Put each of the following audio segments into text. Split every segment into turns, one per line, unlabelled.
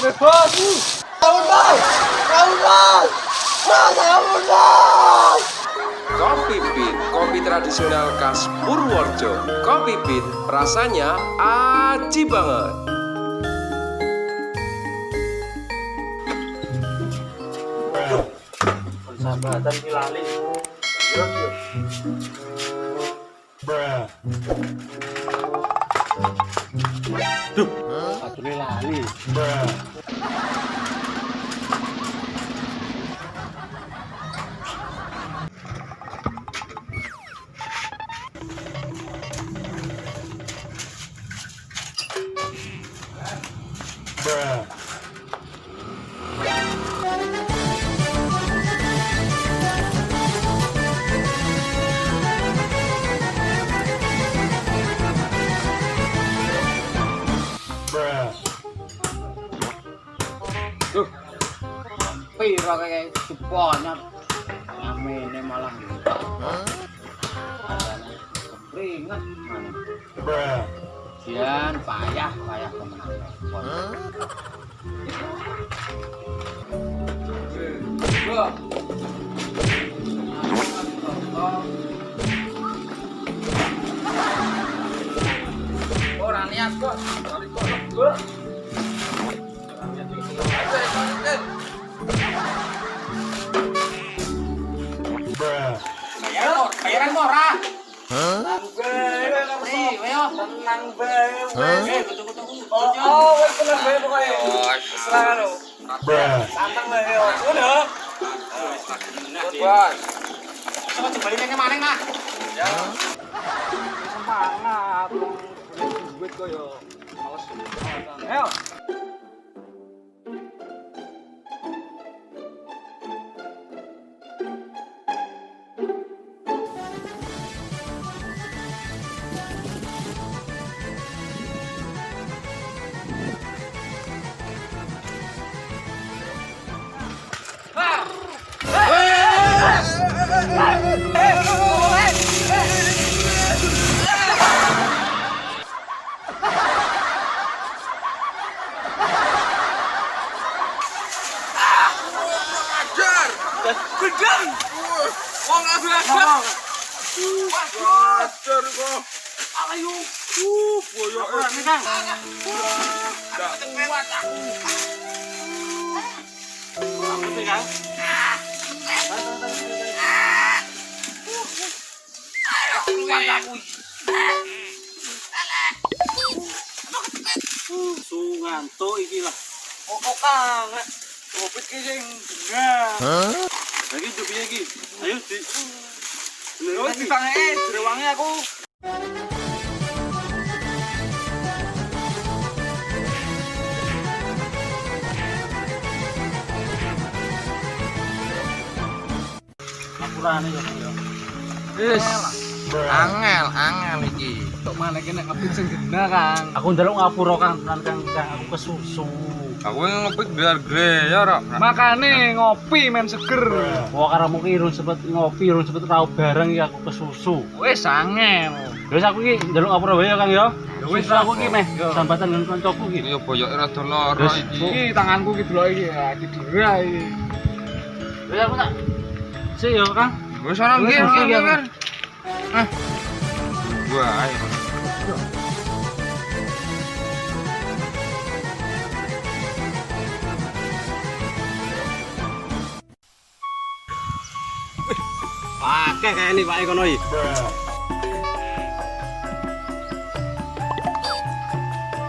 bos. Bangun bos. Bangun bos. Bos, bangun bos.
Kopi Pit, kopi tradisional khas Purworejo. Kopi Pit, rasanya aci banget.
Persahabatan dilali. Duh, satu lali.
Pira kayak seponnya ngamene malah keringat mana jian payah temenan orang lihat kok bayaran murah. Tenang bae. Oh, wis tenang bae pokoke. Serang lho. Santang bae yo. Udah. Bos. Coba dibalikne maning, Mas. Ya. Semangat. Duit kok yo. Males. Ayo. Gedang. Wong ajar. Ajar kok. Ayo. Boyo ora nek. Ndak kuat aku. Aku pegang. Ngantuk iki lah. Kok Kang. Kopit ki sing bener. Lagi jopinya iki. Ayo di. Bener iki bange drewange aku. Apurane yo. Wis. Angel iki. Tok maneh kene ngapit sing gena, Kang. Aku njaluk ngapura Kang, Kang aku kesusu.
Aku ngopi biar gre ya rak.
Makane ngopi men seger. Wah karamu ki irung sepet ngopi, irung sepet raup bareng iki aku kesusu. Wis angel. Wis aku iki njaluk ngapura wae ya Kang ya. Wis aku iki meh sambatan dengan kancaku iki.
Ya boyoke rada lara iki.
Iki tanganku ki delok iki, iki dera iki. Wis aku tak sik ya Kang.
Wis ana nggih. Ah. Gua ayo.
Pakai kayak ini Pak Ekono iki.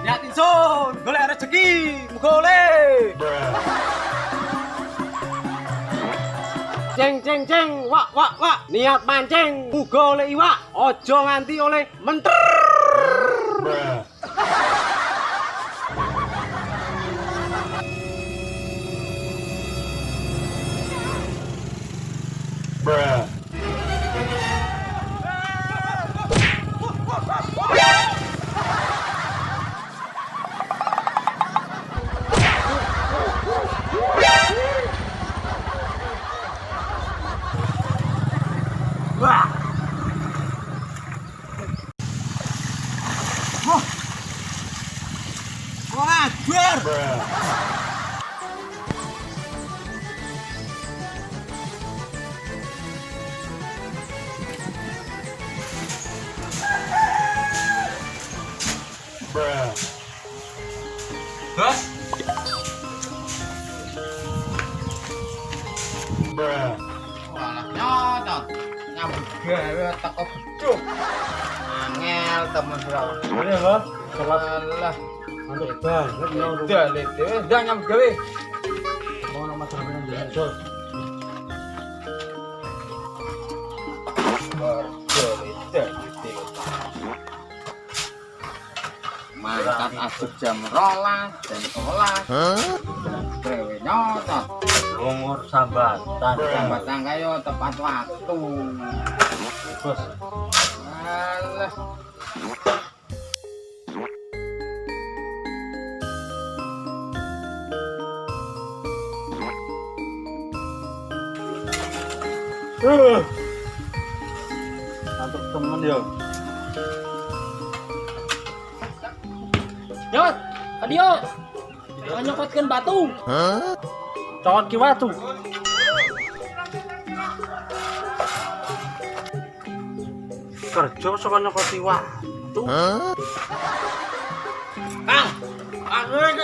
Niat insun, golek rezeki, muga oleh. Ceng, wak, niat mancing, muga oleh iwak, ojo nganti oleh menter. Wah,
Bos.
Walah nyot. Nyambut gawe teko beduk. Angel temen bro.
Boleh bos. Salat
Alah,
mantap banget ya.
udah lete, udah nyambut gawe.
Mau nama sampeyan jalan Jos.
Mangkat asuk jam 12 dan 11. Brewe nyotot.
Lumur sambatan.
Jambatan kayo tepat waktu.
Bos.
Alah.
Mantap temen ya.
Nyot, adio, nyokotkan batu.
Cokot ki watu. Kerja saka nyokoti watu.
Kang, angin.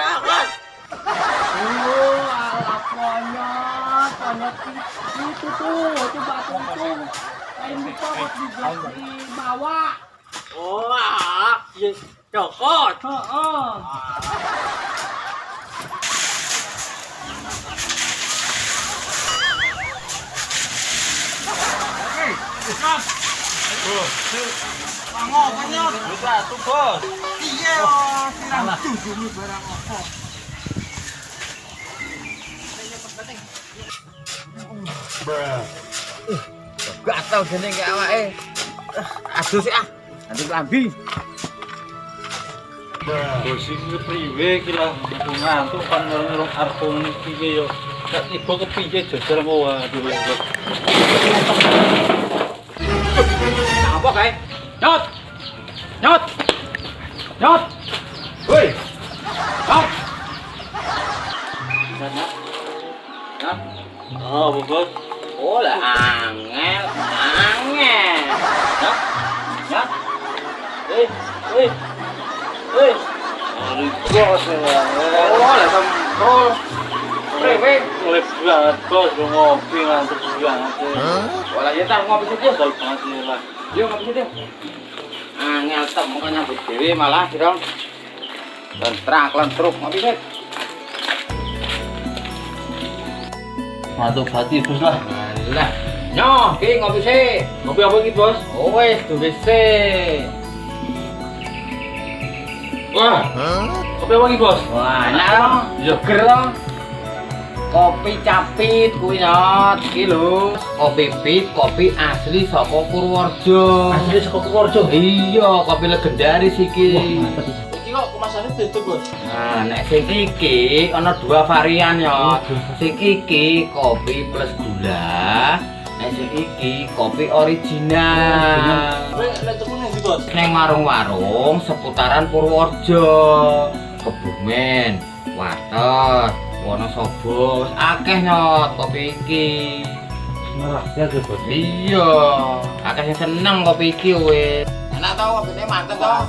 Alah konyot itu tuh batu itu. Kain dicokot di bawah.
Oh, iya cokot.
Heeh.
Batu, Bos.
Gatel gini ke awake. Aduh sih ah. Nanti lambi.
Bos iki priwe iki lah aku ngantuk kan nurung arep iki ki yo. Nek ibu kepiye jajal mau waduh.
Apa kae? Nyot. Nyot. Nyot. Woi. Nyot.
Oh, bos.
Oh lah angel. Nyot. Nyot.
Eh. Bos ya.
Oh lah semprol. Priwe?
Mulai banget bos ngopi ngantuk banget.
Walah ya tar ngopi saja.
Dal banget lah.
Yo ngopi saja. Angel temu kan nyambut dhewe malah dirong. Lentruk ngopi sih.
Mantap hati bos lah.
Lah, nyoh, ki ngopi sih.
Ngopi apa iki, Bos?
Oh wis, tulis sih.
Wah. Ngopi apa iki, Bos?
Wah, enak dong.
Iya.
Seger dong. Kopi capit kuwi nyot, iki lho. Kopi pit, kopi asli saka Purworejo.
Asli saka Purworejo.
Iya, kopi legendaris iki.
Iki kok kemasannya beda, Bos.
Nah, nek sing iki ana dua varian ya. Sing iki kopi plus gula. Nek sing iki kopi original.
Nek tuku nang ndi, Bos?
Neng warung-warung seputaran Purworejo, Kebumen, Wates, Wonosobo, akeh nyot kopi iki.
Rahasia tuh, Bos.
Iya, akeh sing seneng kopi iki wis. Enak tau kopine mantep tau.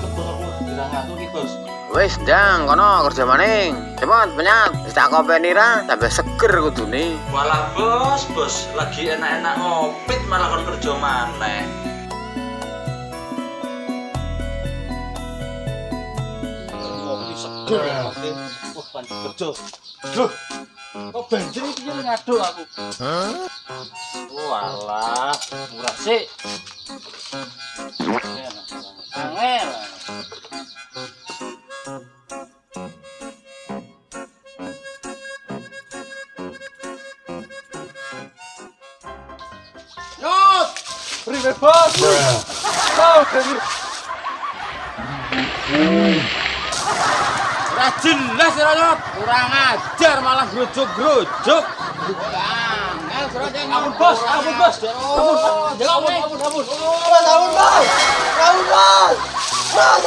Dirangatu iki, Bos.
Wis ndang kono kerja maning. Cepet penyat, wis tak kopeni ra tambah seger kudune.
Walah, Bos. Lagi enak-enak ngopit malah kon kerja maneh.
Ngopi seger. Wah, panjang kerja. Duh. Kok bensin iki yo ngaduk aku. Walah, murah sih. Angel.
Nyot!
Priwe, Bos?
Ora jelas ya nyot, kurang ajar malah grojok-grojok. Angel serone
Ampun, Bos. Ampun, Bos.
Ampun,
Ampun,
ampun.
ampun.
Ampun, Bos. Ampun, Bos. Bos,